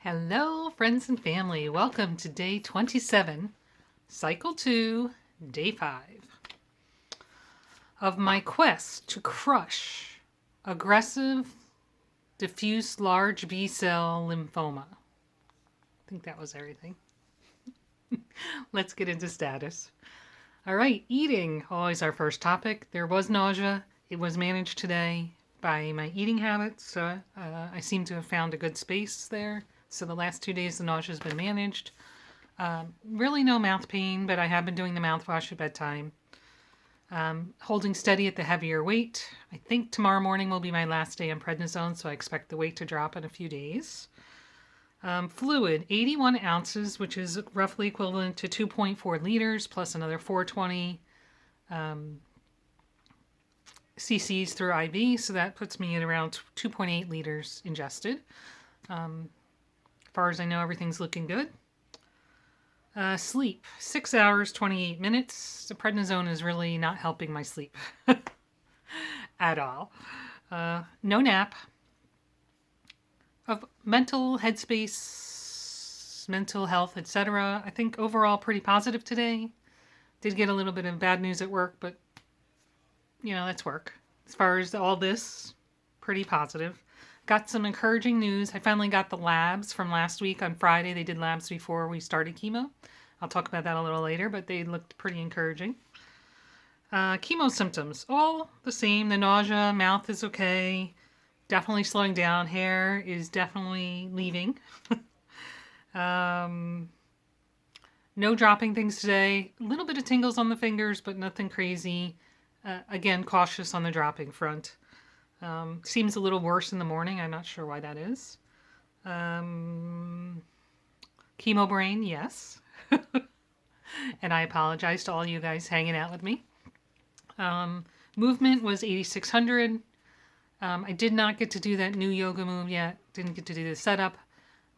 Hello, friends and family. Welcome to day 27, cycle 2, day 5 of my quest to crush aggressive, diffuse large B cell lymphoma. I think that was everything. Let's get into status. All right, eating, always our first topic. There was nausea. It was managed today by my eating habits, so I seem to have found a good space there. So the last 2 days, the nausea has been managed. Really no mouth pain, but I have been doing the mouthwash at bedtime. Holding steady at the heavier weight. I think tomorrow morning will be my last day on prednisone, so I expect the weight to drop in a few days. Fluid, 81 ounces, which is roughly equivalent to 2.4 liters, plus another 420 cc's through IV, so that puts me at around 2.8 liters ingested. As far as I know, everything's looking good. Sleep, 6 hours, 28 minutes. The prednisone is really not helping my sleep at all. No nap. Of mental headspace, mental health, etc. I think overall pretty positive today. Did get a little bit of bad news at work, but that's work. As far as all this, pretty positive. Got some encouraging news. I finally got the labs from last week on Friday. They did labs before we started chemo. I'll talk about that a little later, but they looked pretty encouraging. Chemo symptoms, all the same. The nausea, mouth is okay. Definitely slowing down. Hair is definitely leaving. No dropping things today. A little bit of tingles on the fingers, but nothing crazy. Again, cautious on the dropping front. Seems a little worse in the morning. I'm not sure why that is. Chemo brain, yes. And I apologize to all you guys hanging out with me. Movement was 8,600. I did not get to do that new yoga move yet. Didn't get to do the setup.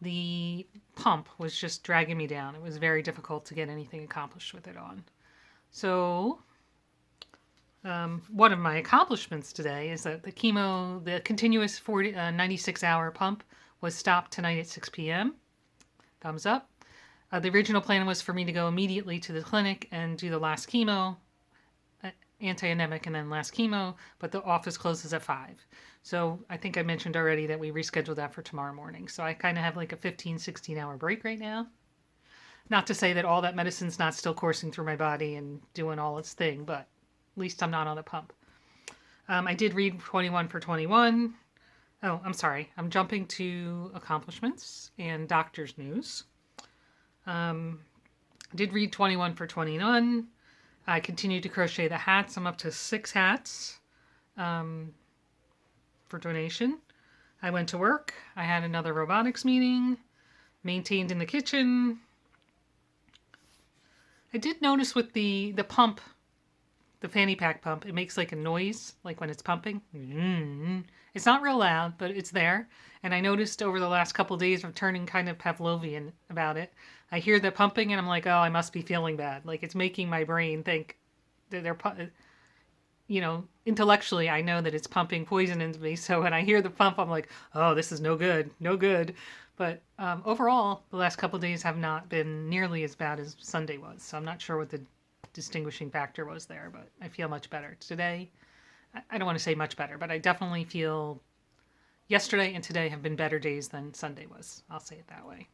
The pump was just dragging me down. It was very difficult to get anything accomplished with it on. So one of my accomplishments today is that the continuous 96-hour pump was stopped tonight at 6 p.m. Thumbs up. The original plan was for me to go immediately to the clinic and do the last chemo, anti-anemic, and then last chemo, but the office closes at 5. So I think I mentioned already that we rescheduled that for tomorrow morning. So I kind of have like a 15, 16-hour break right now. Not to say that all that medicine's not still coursing through my body and doing all its thing, but at least I'm not on the pump. I did read 21 for 21. Oh, I'm sorry. I'm jumping to accomplishments and doctor's news. Did read 21 for 21. I continued to crochet the hats. I'm up to 6 hats for donation. I went to work. I had another robotics meeting. Maintained in the kitchen. I did notice with the pump, the fanny pack pump, it makes like a noise, like when it's pumping. It's not real loud, but it's there. And I noticed over the last couple of days of turning kind of Pavlovian about it. I hear the pumping and I'm like, oh, I must be feeling bad. Like it's making my brain think that they're, intellectually I know that it's pumping poison into me. So when I hear the pump, I'm like, oh, this is no good, no good. But overall, the last couple of days have not been nearly as bad as Sunday was. So I'm not sure what the distinguishing factor was there, but I feel much better today. I don't want to say much better, but I definitely feel yesterday and today have been better days than Sunday was. I'll say it that way.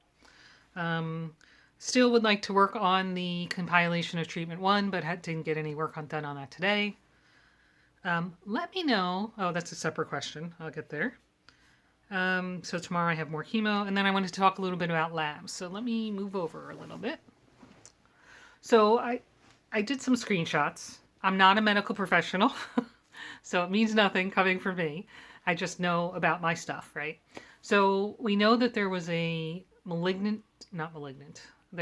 Still would like to work on the compilation of treatment 1, but didn't get any work done on that today. Let me know. Oh, that's a separate question. I'll get there. So tomorrow I have more chemo, and then I wanted to talk a little bit about labs. So let me move over a little bit. So I did some screenshots. I'm not a medical professional, so it means nothing coming from me. I just know about my stuff, right? So we know that there was a there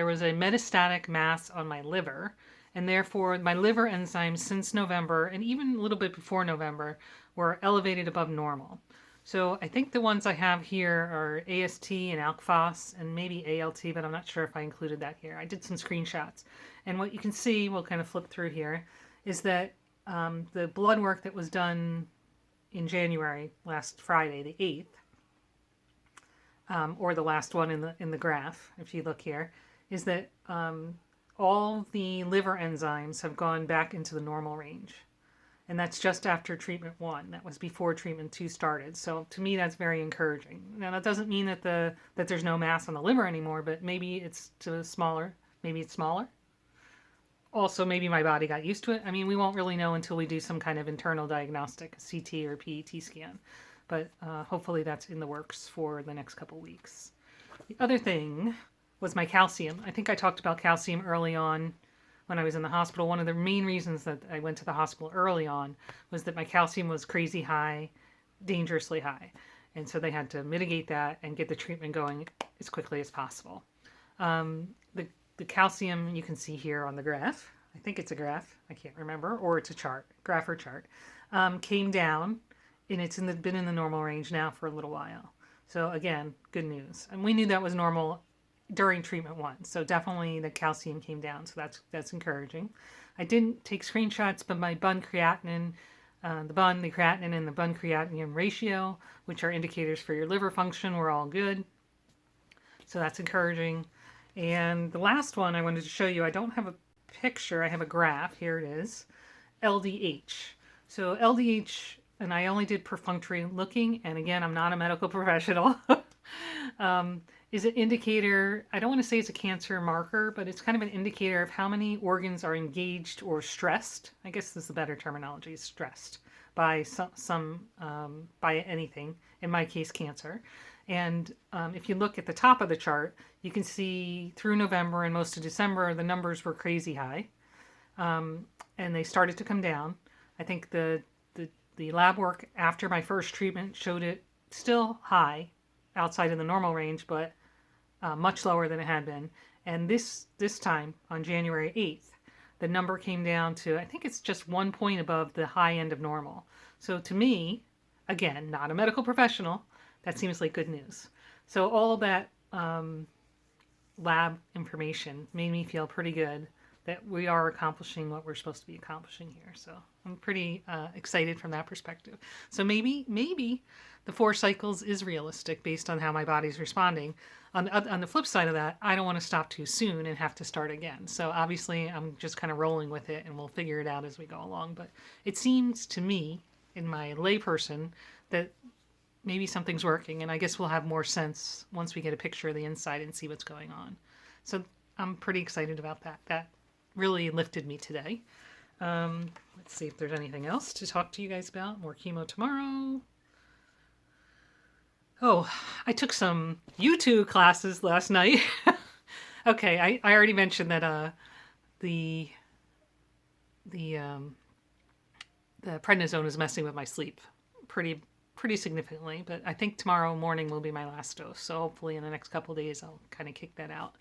was a metastatic mass on my liver, and therefore my liver enzymes since November, and even a little bit before November, were elevated above normal. So I think the ones I have here are AST and ALK-Phos and maybe ALT, but I'm not sure if I included that here. I did some screenshots. And what you can see, we'll kind of flip through here, is that the blood work that was done in January, last Friday, the 8th, or the last one in the graph, if you look here, is that all the liver enzymes have gone back into the normal range. And that's just after treatment 1. That was before treatment 2 started. So to me, that's very encouraging. Now, that doesn't mean that that there's no mass on the liver anymore, but maybe it's smaller. Maybe it's smaller. Also, maybe my body got used to it. I mean, we won't really know until we do some kind of internal diagnostic, CT or PET scan. But hopefully that's in the works for the next couple weeks. The other thing was my calcium. I think I talked about calcium early on when I was in the hospital. One of the main reasons that I went to the hospital early on was that my calcium was crazy high, dangerously high. And so they had to mitigate that and get the treatment going as quickly as possible. The calcium you can see here on the graph, I think it's a graph, I can't remember, or it's a chart, graph or chart, came down, and it's been in the normal range now for a little while. So again, good news. And we knew that was normal during treatment 1, so definitely the calcium came down, so that's encouraging. I didn't take screenshots, but my bun creatinine, the creatinine, and the bun creatinine ratio, which are indicators for your liver function, were all good. So that's encouraging. And the last one I wanted to show you, I don't have a picture, I have a graph. Here it is. LDH. So LDH, and I only did perfunctory looking, and again, I'm not a medical professional, is an indicator. I don't want to say it's a cancer marker, but it's kind of an indicator of how many organs are engaged or stressed. I guess this is a better terminology, stressed by by anything, in my case, cancer. And if you look at the top of the chart, you can see through November and most of December, the numbers were crazy high. And they started to come down. I think the lab work after my first treatment showed it still high outside of the normal range, but much lower than it had been. And this time, on January 8th, the number came down to, I think it's just 1 point above the high end of normal. So to me, again, not a medical professional, that seems like good news. So all that lab information made me feel pretty good that we are accomplishing what we're supposed to be accomplishing here. So I'm pretty excited from that perspective. So maybe the 4 cycles is realistic based on how my body's responding. On the flip side of that, I don't want to stop too soon and have to start again. So obviously I'm just kind of rolling with it, and we'll figure it out as we go along. But it seems to me, in my layperson, that maybe something's working, and I guess we'll have more sense once we get a picture of the inside and see what's going on. So I'm pretty excited about that. That really lifted me today. Let's see if there's anything else to talk to you guys about. More chemo tomorrow. Oh, I took some YouTube classes last night. Okay, I already mentioned that the prednisone is messing with my sleep pretty significantly, but I think tomorrow morning will be my last dose. So hopefully in the next couple of days, I'll kind of kick that out.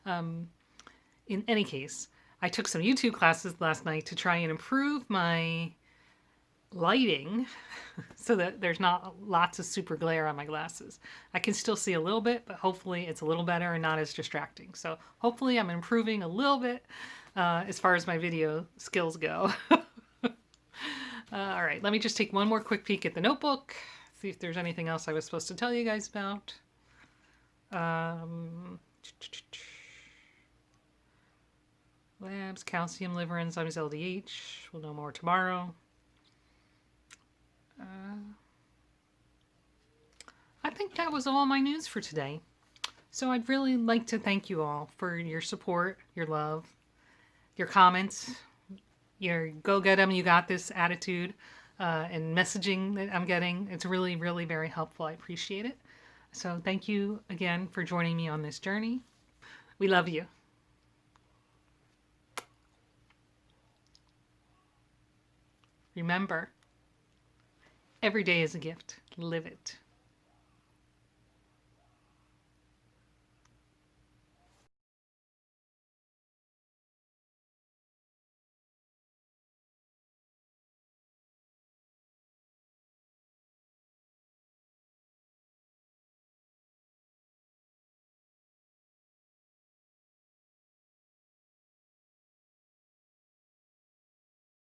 In any case, I took some YouTube classes last night to try and improve my lighting so that there's not lots of super glare on my glasses. I can still see a little bit, but hopefully it's a little better and not as distracting. So hopefully I'm improving a little bit as far as my video skills go. All right, let me just take one more quick peek at the notebook, see if there's anything else I was supposed to tell you guys about. Labs, calcium, liver enzymes, LDH. We'll know more tomorrow. I think that was all my news for today. So I'd really like to thank you all for your support, your love, your comments, your go get 'em, you got this attitude, and messaging that I'm getting. It's really, really very helpful. I appreciate it. So thank you again for joining me on this journey. We love you. Remember, every day is a gift. Live it.